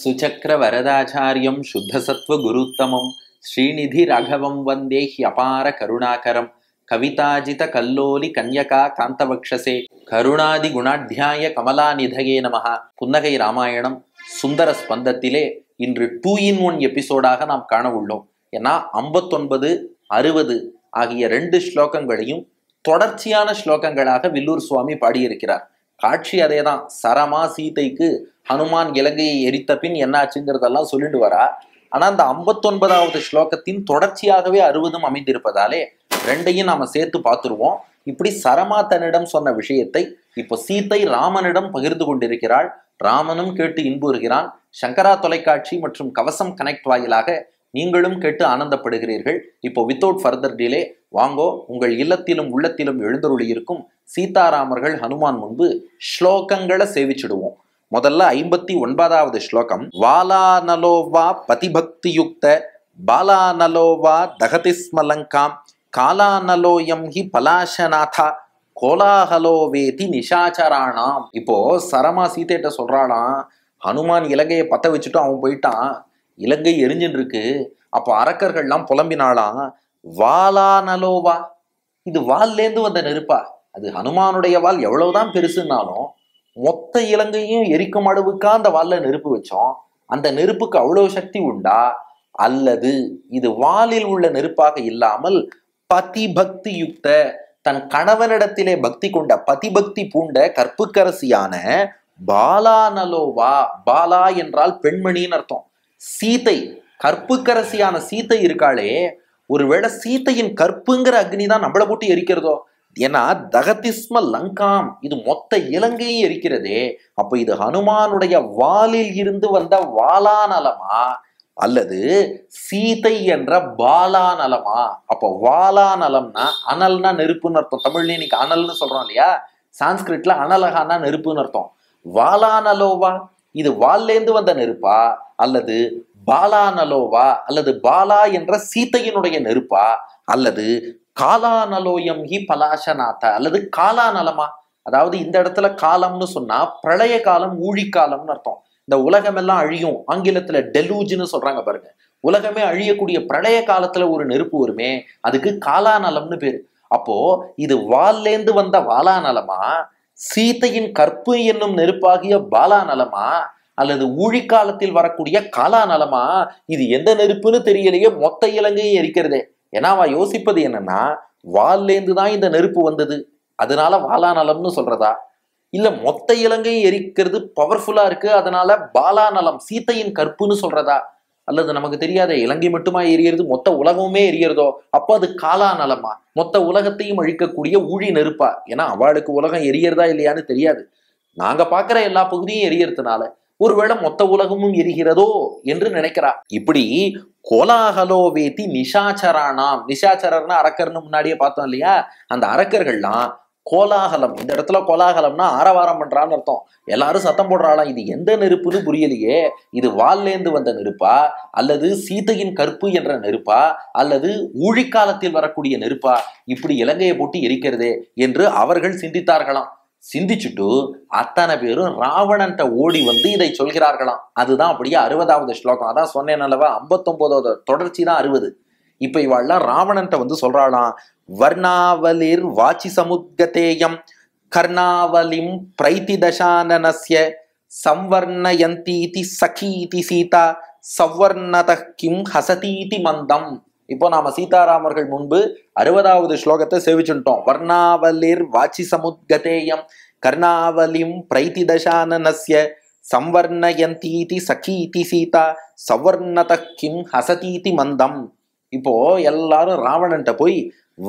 சுச்சக்ர வரதாச்சாரியம் சுத்தசத்வ குருத்தமம் ஸ்ரீநிதி ராகவம் வந்தே ஹியபார கருணாகரம் கவிதாஜித கல்லோலி கன்யகா காந்தவக்ஷசே கருணாதி குணாத்தியாய கமலாநிதயே நமஹ. புன்னகை ராமாயணம் சுந்தர ஸ்பந்தத்திலே இன்று 2-in-1 எபிசோடாக நாம் காண உள்ளோம். ஏன்னா 59, 60 ஆகிய 2 ஸ்லோகங்களையும் தொடர்ச்சியான ஸ்லோகங்களாக வில்லூர் சுவாமி பாடியிருக்கிறார். காட்சி அதேதான். சரமா சீதைக்கு ஹனுமான் இலங்கையை எரித்த பின் என்னாச்சுங்கிறதெல்லாம் சொல்லிட்டு வரா. ஆனா அந்த 59வது ஸ்லோகத்தின் தொடர்ச்சியாகவே 60 அமைந்திருப்பதாலே ரெண்டையும் நாம சேர்த்து பார்த்துருவோம். இப்படி சரமா தன்னிடம் சொன்ன விஷயத்தை இப்போ சீதை ராமனிடம் பகிர்ந்து கொண்டிருக்கிறாள். ராமனும் கேட்டு இன்புறுகிறான். சங்கரா தொலைக்காட்சி மற்றும் கவசம் கனெக்ட் வாயிலாக நீங்களும் கேட்டு ஆனந்தப்படுகிறீர்கள். இப்போ வித்தவுட் ஃபர்தர் டிலே வாங்கோ, உங்கள் இல்லத்திலும் உள்ளத்திலும் எழுந்தருளி இருக்கும் சீதாராமர்கள் ஹனுமான் முன்பு ஸ்லோகங்களை சேவிச்சிடுவோம். முதல்ல 59வது ஸ்லோகம். வாலானலோவா பதிபக்தியுக்த பாலானலோவா தகதிஸ்மலங்காம் காலானலோயம் ஹி பலாசநாதா கோலாஹலோவேதி நிஷாச்சராணாம். இப்போ சரமா சீதைட்ட சொல்றாளாம், ஹனுமான் இலங்கையை பத்த வச்சுட்டு அவன் போயிட்டான், இலங்கை எரிஞ்சுன்னு இருக்கு. அப்போ அரக்கர்கள்லாம் புலம்பினாலாம், வாலானலோவா, இது வால்லேந்து வந்த நெருப்பா? அது ஹனுமானுடைய வால் எவ்வளவுதான் பெருசுன்னாலும் மொத்த இலங்கையும் எரிக்கும் அளவுக்கா அந்த வால்ல நெருப்பு வச்சோம். அந்த நெருப்புக்கு அவ்வளவு சக்தி உண்டா? அல்லது இது வாலில் உள்ள நெருப்பாக இல்லாமல் பதிபக்தி யுக்த, தன் கணவனிடத்திலே பக்தி கொண்ட பதிபக்தி பூண்ட கற்புக்கரசியான பாலானலோவா, பாலா என்றால் பெண்மணின்னு அர்த்தம். சீதை, கற்புக்கரசியான சீதை இருக்காளே, ஒருவேளை சீதையின் கற்புங்கிற அக்னி தான் நம்மளை போட்டு எரிக்கிறதோ? ஏன்னா தகதிஸ்ம லங்காம், இது மொத்த இலங்கையும் எரிக்கிறதே. அப்ப இது ஹனுமானுடைய வாலில் இருந்து வந்த வாலாநலமா அல்லது சீதை என்ற பாலாநலமா? அப்போ வாலாநலம்னா அனல்னா நெருப்புன்னு அர்த்தம். தமிழ்ல இன்னைக்கு அனல்னு சொல்றோம் இல்லையா, சான்ஸ்கிரிட்ல அனலகானா நெருப்புன்னு அர்த்தம். வாலானலோவா, இது வால்லேந்து வந்த நெருப்பா அல்லது பாலானலோவா அல்லது பாலா என்ற சீதையினுடைய நெருப்பா அல்லது காலானலோயம் ஹி பலாசநாத அல்லது காலாநலமா? அதாவது இந்த இடத்துல காலம்னு சொன்னா பிரளய காலம், ஊழிக்காலம்னு அர்த்தம். இந்த உலகம் எல்லாம் அழியும், ஆங்கிலத்துல டெலூஜ்னு சொல்றாங்க பாருங்க. உலகமே அழியக்கூடிய பிரளய காலத்துல ஒரு நெருப்பு வருமே, அதுக்கு காலாநலம்னு பேரு. அப்போ இது வால்லேந்து வந்த வாலாநலமா, சீதையின் கற்பு என்னும் நெருப்பாகிய பாலாநலமா அல்லது ஊழிக்காலத்தில் வரக்கூடிய காலாநலமா? இது எந்த நெருப்புன்னு தெரியலையே, மொத்த இலங்கையை எரிக்கிறதே. ஏன்னா அவ யோசிப்பது என்னன்னா, வால்லேந்து தான் இந்த நெருப்பு வந்தது, அதனால வாலாநலம்னு சொல்றதா? இல்ல மொத்த இலங்கையை எரிக்கிறது பவர்ஃபுல்லா இருக்கு, அதனால பாலாநலம் சீதையின் கற்புன்னு சொல்றதா? அல்லது நமக்கு தெரியாத இலங்கை மட்டுமா எரியறது, மொத்த உலகமுமே எரியறதோ? அப்போ அது காலாநலமா? மொத்த உலகத்தையும் அழிக்கக்கூடிய ஊழி நெருப்பா? ஏன்னா அவளுக்கு உலகம் எரியறதா இல்லையான்னு தெரியாது. நாங்க பாக்குற எல்லா பகுதியும் எரியறதுனால ஒருவேளை மொத்த உலகமும் எரிகிறதோ என்று நினைக்கிறா. இப்படி கோலாகலோவேதி நிஷாச்சரானாம், நிஷாச்சரர்னா அரக்கர்னு முன்னாடியே பார்த்தோம் இல்லையா, அந்த அரக்கர்கள்லாம் கோலாகலம், இந்த இடத்துல கோலாகலம்னா ஆரவாரம் பண்றான்னு அர்த்தம். எல்லாரும் சத்தம் போடுறாளாம், இது எந்த நெருப்புன்னு புரியலையே, இது வால்லேந்து வந்த நெருப்பா அல்லது சீதையின் கற்பு என்ற நெருப்பா அல்லது ஊழிக்காலத்தில் வரக்கூடிய நெருப்பா, இப்படி இலங்கையை போட்டு எரிக்கிறதே என்று அவர்கள் சிந்தித்தார்களாம். சிந்திச்சுட்டு அத்தனை பேரும் ராவணன்ட்ட ஓடி வந்து இதை சொல்கிறார்களாம். அதுதான் அப்படியே 60வது ஸ்லோகம். அதான் சொன்னேன் அல்லவா, 59வது தொடர்ச்சி தான் 60. இப்ப இவாள்லாம் ராவணன்ட்ட வந்து சொல்றாளாம், வர்ணாவலிர் வாச்சி சமுத்கதேயம் கர்ணாவலிம் பிரைதி தசானனஸ்ய சம்வர்ணயந்தீதி சகீதி சீதா சவ்வர்ணத கிம் ஹசதீதி மந்தம். இப்போ நாம சீதாராமர்கள் முன்பு 60வது ஸ்லோகத்தை சேவிச்சுட்டோம். வர்ணாவலிர் வாச்சி சமுத்கதேயம் கர்ணாவலிம் பிரைதி தசானனஸ்ய சம்வர்ணயந்தீதி சகீதி சீதா சவ்வர்ணத கிம் ஹசதீதி மந்தம். இப்போ எல்லாரும் ராவணன்ட்ட போய்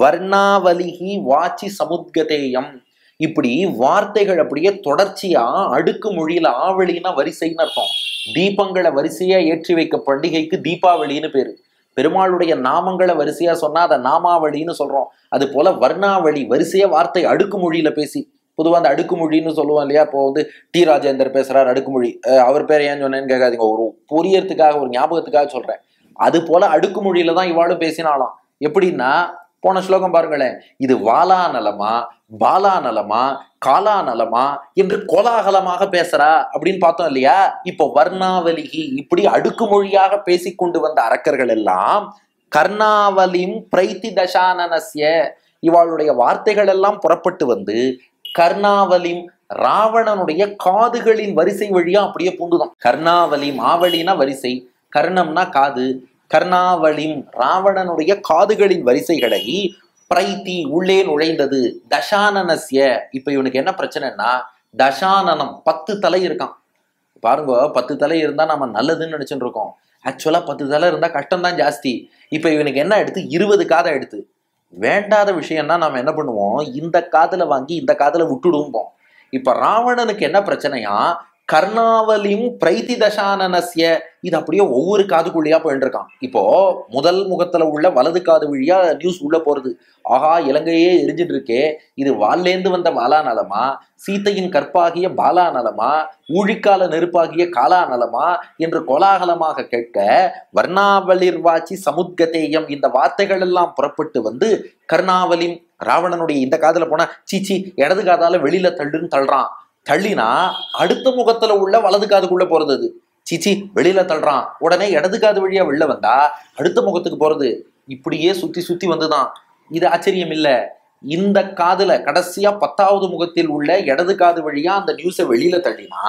வர்ணாவலிஹி வாச்சி சமுத்கதேயம், இப்படி வார்த்தைகள் அப்படியே தொடர்ச்சியா அடுக்கு மொழியில, ஆவலின்னா வரிசைன்னு அர்த்தம். தீபங்களை வரிசையா ஏற்றி வைக்க பண்டிகைக்கு தீபாவளின்னு பேரு. பெருமாளுடைய நாமங்களை வரிசையா சொன்னா அதை நாமாவளின்னு சொல்றோம். அது போல வர்ணாவளி, வரிசையா வார்த்தை அடுக்கு மொழியில பேசி. பொதுவாக அந்த அடுக்குமொழின்னு சொல்லுவோம் இல்லையா. இப்போ வந்து டி ராஜேந்தர் பேசுறாரு அடுக்குமொழி, அவர் பேர் ஏன் சொன்னேன்னு கேட்காதீங்க, ஒரு புரியறதுக்காக, ஒரு ஞாபகத்துக்காக சொல்றேன். அது போல அடுக்குமொழியில தான் இவாளும் பேசினாலாம். எப்படின்னா, போன ஸ்லோகம் பாருங்களேன், இது வாலா நலமா, பாலா நலமா, காலா நலமா என்று கோலாகலமாக பேசுறா அப்படின்னு பார்த்தோம் இல்லையா? இப்போ வர்ணாவலிகி இப்படி அடுக்குமொழியாக பேசிக்கொண்டு வந்த அரக்கர்கள் எல்லாம் கர்ணாவலிம் பிரைத்தி தசானனஸ்ய இவாளுடைய வார்த்தைகள் எல்லாம் புறப்பட்டு வந்து கர்ணாவலிம் ராவணனுடைய காதுகளின் வரிசை வழியா அப்படியே பூண்டுதான். கர்ணாவலி மாவலினா வரிசை, கர்ணம்னா காது, கர்ணாவலிம் ராவணனுடைய காதுகளின் வரிசைகளை பிரைத்தி உள்ளே நுழைந்தது. தசானனஸ்ய இப்ப இவனுக்கு என்ன பிரச்சனைன்னா தசானனம் 10 தலை இருக்கான். பாருங்க, 10 தலை இருந்தா நம்ம நல்லதுன்னு நினைச்சுட்டு இருக்கோம். ஆக்சுவலா 10 தலை இருந்தா கஷ்டம் தான் ஜாஸ்தி. இப்ப இவனுக்கு என்ன எடுத்து 20 காதை எடுத்து வேண்டாத விஷயம்னா நம்ம என்ன பண்ணுவோம், இந்த காதுல வாங்கி இந்த காதுல விட்டுடுவோம். இப்ப ராவணனுக்கு என்ன பிரச்சனையா, கர்ணாவலியும் பிரைத்தி தசானனஸ்ய இது அப்படியே ஒவ்வொரு காதுக்குள்ளேயா போயிட்டு இருக்கான். இப்போ முதல் முகத்துல உள்ள வலது காது வழியா நியூஸ் உள்ள போறது. ஆஹா, இலங்கையே எரிஞ்சிட்டு இருக்கே, இது வால்லேந்து வந்த வாலா நலமா, சீத்தையின் கற்பாகிய பாலா நலமா, ஊழிக்கால நெருப்பாகிய காலா நலமா என்று கோலாகலமாக கேட்க வர்ணாவலிர் வாச்சி சமுத்கதேயம் இந்த வார்த்தைகள் எல்லாம் புறப்பட்டு வந்து கர்ணாவலிம் ராவணனுடைய இந்த காதுல போனா சீச்சி இடது காதால வெளியில தள்ளுன்னு தள்ளுறான். தள்ளினா அடுத்த முகத்துல உள்ள வலது காதுக்குள்ள போறது. சீச்சி வெளியில தள்ளுறான், உடனே இடது காது வழியா வெளில வந்தா அடுத்த முகத்துக்கு போறது. இப்படியே சுத்தி சுத்தி வந்துதான். இது ஆச்சரியம் இல்ல. இந்த காதுல கடைசியா 10வது முகத்தில் உள்ள இடது காது வழியா அந்த நியூஸை வெளியில தள்ளினா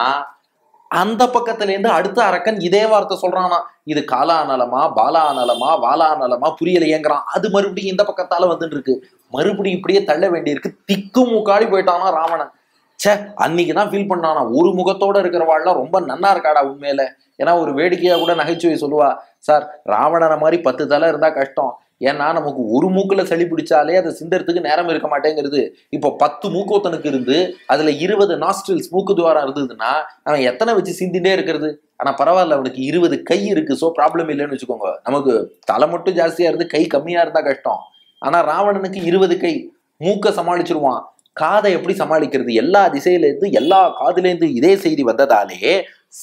அந்த பக்கத்துல இருந்து அடுத்த அரக்கன் இதே வார்த்தை சொல்றானா, இது காலா நலமா, பாலா நலமா, வாலா நலமா புரியலையேங்கிறான். அது மறுபடியும் இந்த பக்கத்தால வந்துட்டு இருக்கு. மறுபடியும் இப்படியே தள்ள வேண்டியிருக்கு. திக்கு முக்காடி போயிட்டானா ராவணன். சே, அன்னைக்குதான் ஃபீல் பண்ணானா, ஒரு முகத்தோட இருக்கிறவாள்லாம் ரொம்ப நன்னா இருக்காடா உண்மையில. ஏன்னா ஒரு வேடிக்கையா கூட நகைச்சுவை சொல்லுவா, சார் ராவணனை மாதிரி 10 தலை இருந்தா கஷ்டம், ஏன்னா நமக்கு ஒரு மூக்குல சளி பிடிச்சாலே அதை சிந்தறதுக்கு நேரம் இருக்க மாட்டேங்கிறது. இப்போ 10 மூக்கோத்தனுக்கு இருந்து அதுல 20 நாஸ்ட்ரில்ஸ் மூக்கு துவாரம் இருந்ததுன்னா அவன் எத்தனை வச்சு சிந்திட்டே இருக்கிறது? ஆனா பரவாயில்ல, அவனுக்கு 20 கை இருக்கு, சோ ப்ராப்ளம் இல்லைன்னு வச்சுக்கோங்க. நமக்கு தலை மட்டும் ஜாஸ்தியா இருந்து கை கம்மியா இருந்தா கஷ்டம். ஆனா ராவணனுக்கு 20 கை, மூக்க சமாளிச்சிருவான். காதை எப்படி சமாளிக்கிறது? எல்லா திசையில இருந்து எல்லா காதுலேருந்து இதே செய்தி வந்ததாலே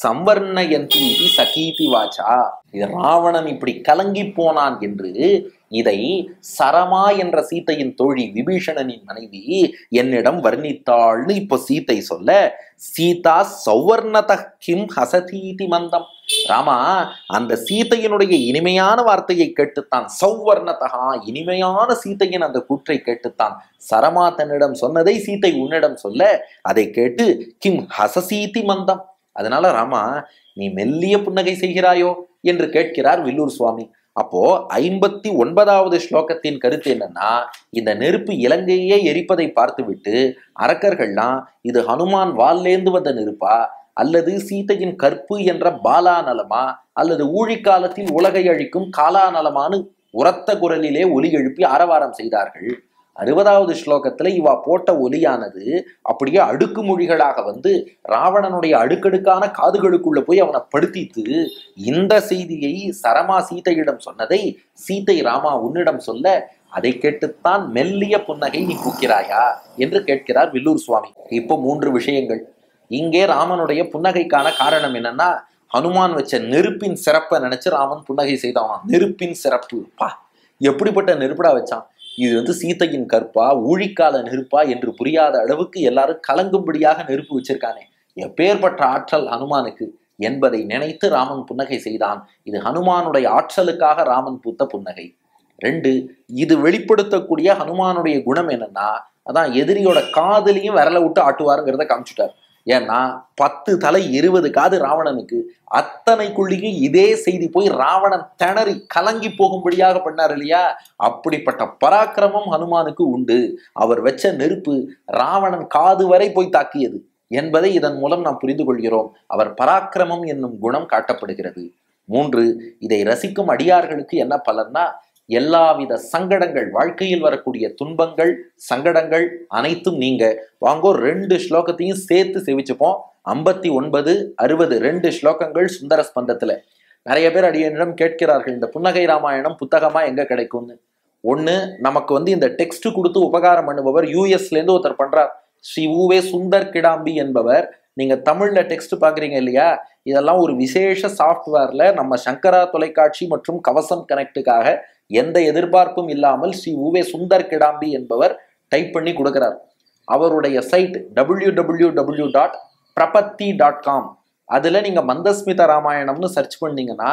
சம்வர்ணயந்தி சகீதி வாச்சா, இது ராவணன் இப்படி கலங்கி போனான் என்று இதை சரமா என்ற சீத்தையின் தோழி விபீஷணனின் மனைவி என்னிடம் வர்ணித்தாள்னு இப்போ சீத்தை சொல்ல, சீதா சௌவர்ணத கிம் ஹசதீதி மந்தம். ராமா அந்த சீத்தையினுடைய இனிமையான வார்த்தையை கேட்டுத்தான், சௌவர்ணதா இனிமையான சீத்தையின் அந்த கூற்றை கேட்டுத்தான் சரமா தன்னிடம் சொன்னதை சீத்தை உன்னிடம் சொல்ல, அதை கேட்டு கிம் ஹசசீதி மந்தம், அதனால ராமா நீ மெல்லிய புன்னகை செய்கிறாயோ என்று கேட்கிறார் வில்லூர் சுவாமி. அப்போ 59வது ஸ்லோகத்தின் கருத்து என்னன்னா, இந்த நெருப்பு இலங்கையே எரிப்பதை பார்த்துவிட்டு அரக்கர்கள்லாம் இது ஹனுமான் வால்லேந்து வந்த நெருப்பா அல்லது சீத்தையின் கற்பு என்ற பாலா நலமா அல்லது ஊழிக்காலத்தில் உலகை அழிக்கும் காலா நலமானு உரத்த குரலிலே ஒலி எழுப்பி ஆரவாரம் செய்தார்கள். 60வது ஸ்லோகத்துல இவா போட்ட ஒலியானது அப்படியே அடுக்குமொழிகளாக வந்து ராவணனுடைய அடுக்கடுக்கான காதுகளுக்குள்ள போய் அவனை படுத்தித்து இந்த செய்தியை சரமா சீதையிடம் சொன்னதை சீதை ராமா உன்னிடம் சொல்ல, அதை கேட்டுத்தான் மெல்லிய புன்னகை நீ பூக்கிறாயா என்று கேட்கிறார் வில்லூர் சுவாமி. இப்போ 3 விஷயங்கள். இங்கே ராமனுடைய புன்னகைக்கான காரணம் என்னன்னா, ஹனுமான் வச்ச நெருப்பின் சிறப்பை நினைச்சு ராமன் புன்னகை செய்தான். நெருப்பின் சிறப்பு, பா எப்படிப்பட்ட நெருப்படா வச்சான். இது வந்து சீத்தையின் கற்பா ஊழிக்கால நெருப்பா என்று புரியாத அளவுக்கு எல்லாரும் கலங்கும்படியாக நெருப்பு வச்சிருக்கானே, எப்பேற்பட்ட ஆற்றல் ஹனுமானுக்கு என்பதை நினைத்து ராமன் புன்னகை செய்தான். இது ஹனுமானுடைய ஆற்றலுக்காக ராமன் பூத்த புன்னகை. 2, இது வெளிப்படுத்தக்கூடிய ஹனுமானுடைய குணம் என்னன்னா, அதான் எதிரியோட காதலையும் விரல விட்டு ஆட்டுவாருங்கிறத காமிச்சுட்டார். ஏன்னா 10 தலை 20 காது ராவணனுக்கு, அத்தனைக்குள்ளேயும் இதே செய்தி போய் ராவணன் திணறி கலங்கி போகும்படியாக பண்ணார் இல்லையா? அப்படிப்பட்ட பராக்கிரமம் ஹனுமானுக்கு உண்டு. அவர் வச்ச நெருப்பு ராவணன் காது வரை போய் தாக்கியது என்பதை இதன் மூலம் நாம் புரிந்து கொள்கிறோம். அவர் பராக்கிரமம் என்னும் குணம் காட்டப்படுகிறது. 3, இதை ரசிக்கும் அடியார்களுக்கு என்ன பலன்னா, எல்லாவித சங்கடங்கள் வாழ்க்கையில் வரக்கூடிய துன்பங்கள் சங்கடங்கள் அனைத்தும் நீங்க வாங்கோ. 2 ஸ்லோகத்தையும் சேர்த்து செவிச்சுப்போம். 59, 60 2 ஸ்லோகங்கள் சுந்தர ஸ்பந்தத்துல. நிறைய பேர் அடியனிடம் கேட்கிறார்கள், இந்த புன்னகை ராமாயணம் புத்தகமா எங்க கிடைக்கும்னு. ஒண்ணு, நமக்கு வந்து இந்த டெக்ஸ்ட் கொடுத்து உபகாரம் பண்ணுபவர் யூஎஸ்ல இருந்து ஒருத்தர் பண்றார், ஸ்ரீ உவே சுந்தர் கிடாம்பி என்பவர். நீங்க தமிழ்ல டெக்ஸ்ட் பாக்குறீங்க இல்லையா, இதெல்லாம் ஒரு விசேஷ சாஃப்ட்வேர்ல நம்ம சங்கரா தொலைக்காட்சி மற்றும் கவசம் கனெக்டுக்காக எந்த எதிர்பார்ப்பும் இல்லாமல் ஸ்ரீ உவே சுந்தர் கிடாம்பி என்பவர் டைப் பண்ணி கொடுக்கிறார். அவருடைய சைட் www.prapatti.com. அதுல நீங்க மந்தஸ்மித ராமாயணம்னு சர்ச் பண்ணீங்கன்னா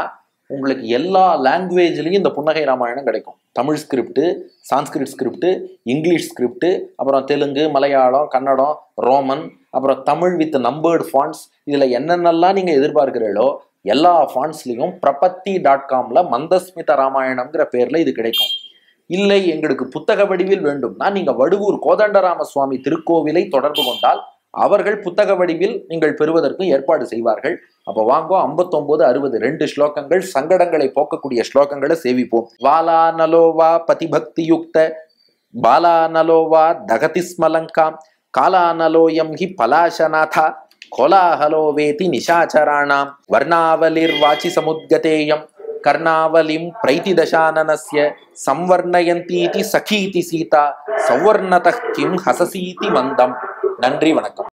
உங்களுக்கு எல்லா லாங்குவேஜ்லயும் இந்த புன்னகை ராமாயணம் கிடைக்கும். Tamil script, Sanskrit script, English script, அப்புறம் தெலுங்கு, மலையாளம், கன்னடம், ரோமன், அப்புறம் தமிழ் வித் நம்பர்டு ஃபாண்ட்ஸ். இதுல என்னென்னலாம் நீங்க எதிர்பார்க்கிறீங்களோ எல்லா ஃபாண்ட்ஸ்லையும் prapatti.comல மந்தஸ்மித ராமாயணம்ங்கிற பேர்ல இது கிடைக்கும். இல்லை எங்களுக்கு புத்தக வடிவில் வேண்டும்னா நீங்க வடுவூர் கோதண்டராம சுவாமி திருக்கோவிலை தொடர்பு கொண்டால் அவர்கள் புத்தக வடிவில் நீங்கள் பெறுவதற்கு ஏற்பாடு செய்வார்கள். அப்போ வாங்கோ, 59, 60 2 ஸ்லோகங்கள், சங்கடங்களை போக்கக்கூடிய ஸ்லோகங்களை சேவிப்போம். வாலா நலோவா பதிபக்தி யுக்த பாலா நலோவா தகதி ஸ்மலங்காம் காலா நலோயம் ஹி பலாசநாதா கோலாஹலோ வேதி நிஷாச்சராணாம் வர்ணாவலிர் வாச்சி சமுத்கதேயம் கர்ணாவலிம் பிரைதி தசானனஸ்ய சம்வர்ணயந்தீதி சகீதி சீதா சௌவர்ணதः கிம் ஹசசீதி மந்தம். நன்றி, வணக்கம்.